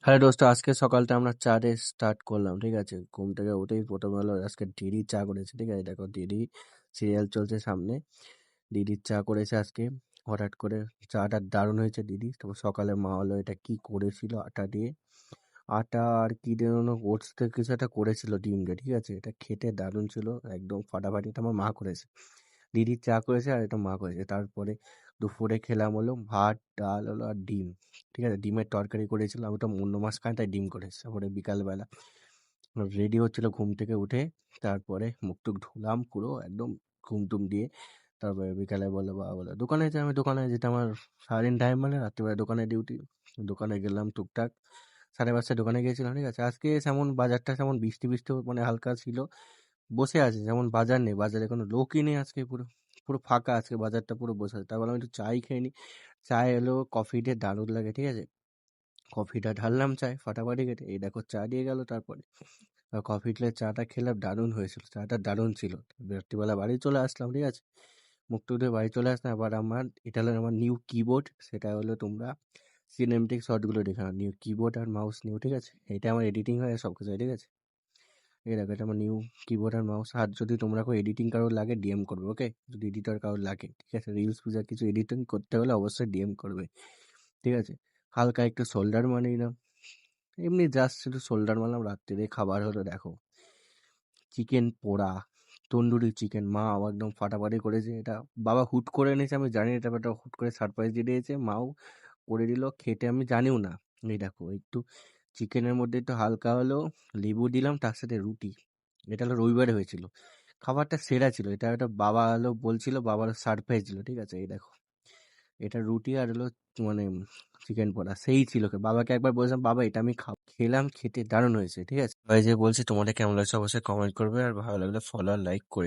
Hello দোস্ত, আজকে সকালটা আমরা চাটে স্টার্ট করলাম। ঠিক আছে, ঘুম থেকে উঠেই প্রথমে হলো আজকে দিদি চা করেছে। ঠিক আছে, দেখো দিদি সিরিয়াল চলছে সামনে, দিদির চা করেছে আজকে। হঠাৎ করে চাটা দারুণ হয়েছে দিদি। তারপর সকালে মা হলো এটা কি করেছিল আটা দিয়ে, আটা আর কি দিয়ে যেন ওটস থেকে কিছু একটা করেছিল ডিম দিয়ে। ঠিক আছে, এটা খেতে দারুণ ছিল, একদম ফাটাফাটি। এটা আমার মা করেছে, দিদি চা করেছে আর এটা মা করেছে। তারপরে দুপুরে খেলাম হলো ভাত, ডাল হলো আর ডিম। ঠিক আছে, ডিমের তরকারি করেছিল, আমি তো অন্য মাছ খাই তাই ডিম করেছে। তারপরে বিকালবেলা রেডি হচ্ছিল ঘুম থেকে উঠে, তারপরে মুখ টুক ধুলাম পুরো একদম ঘুম টুম দিয়ে। তারপরে বিকালে বললো বাবা, বলো দোকানে যে, আমি দোকানে যেতে আমার সারাদিন টাইম, মানে রাত্রিবেলা দোকানে ডিউটি। দোকানে গেলাম টুকটাক, 5:30 দোকানে গিয়েছিলাম। ঠিক আছে, আজকে যেমন বাজারটা যেমন বৃষ্টি বৃষ্টি মানে হালকা ছিল, বসে আছে যেমন বাজার নেই, বাজারে কোনো লোকই নেই আজকে, পুরো পুরো ফাঁকা আজকে বাজারটা, পুরো বসে আছে। তারপর আমি একটু চাই খেয়ে নিই, চায় এলো কফি দিয়ে দারুণ লাগে। ঠিক আছে, কফিটা ঢাললাম চায় ফাটাফাটি খেতে, এই দেখো চা দিয়ে গেল। তারপরে কফি ঢেলে চাটা খেলাম, দারুণ হয়েছিল, চাটা দারুণ ছিল। রাত্রিবেলা বাড়ি চলে আসলাম। ঠিক আছে, মুখ টুক ধুয়ে বাড়ি চলে আসলাম। আবার এটা হলো আমার নিউ কিবোর্ড, সেটা হলো তোমরা সিনেমেটিক শটগুলো দেখে নাও, নিউ কিবোর্ড আর মাউস নিউ। ঠিক আছে, এটা আমার এডিটিং হয় সব কিছু হয়। ঠিক আছে, এই দেখো এটা আমার নিউ কিবোর্ড আর মাউস। আর যদি তোমরা কোনো এডিটিং কারোর লাগে ডিএম করবে, ওকে? যদি এডিটর কারোর লাগে, ঠিক আছে, রিলস ফিজার কিছু এডিটিং করতে হলে অবশ্যই ডিএম করবে। ঠিক আছে, হালকা একটু শোল্ডার মানিয়ে নিলাম, এমনি জাস্ট একটু শোল্ডার মারলাম। রাত্রিরে খাবার হলো দেখো চিকেন পোড়া, তন্দুরি চিকেন, মা আবার একদম ফাটাফাটি করেছে। এটা বাবা হুট করে এনেছে, আমি জানি এটা, এটা হুট করে সারপ্রাইজ দিয়ে দিয়েছে, মাও করে দিল খেতে, আমি জানিও না। এই দেখো একটু চিকেনের মধ্যে একটু হালকা হলো লেবু দিলাম, তার সাথে রুটি। এটা হলো রবিবারে হয়েছিল, খাবারটা সেরা ছিল। এটা একটা বাবা হলো বলছিল, বাবার সারপ্রাইজ ছিল। ঠিক আছে, এই দেখো এটা রুটি আর হলো মানে চিকেন পোড়া, সেই ছিল। বাবাকে একবার বলছিলাম বাবা এটা আমি খাবো, খেলাম, খেতে দারুণ হয়েছে। ঠিক আছে, সবাই যে বলছে তোমাদের কেমন লাগছে অবশ্যই কমেন্ট করবে, আর ভালো লাগলে ফলো আর লাইক করে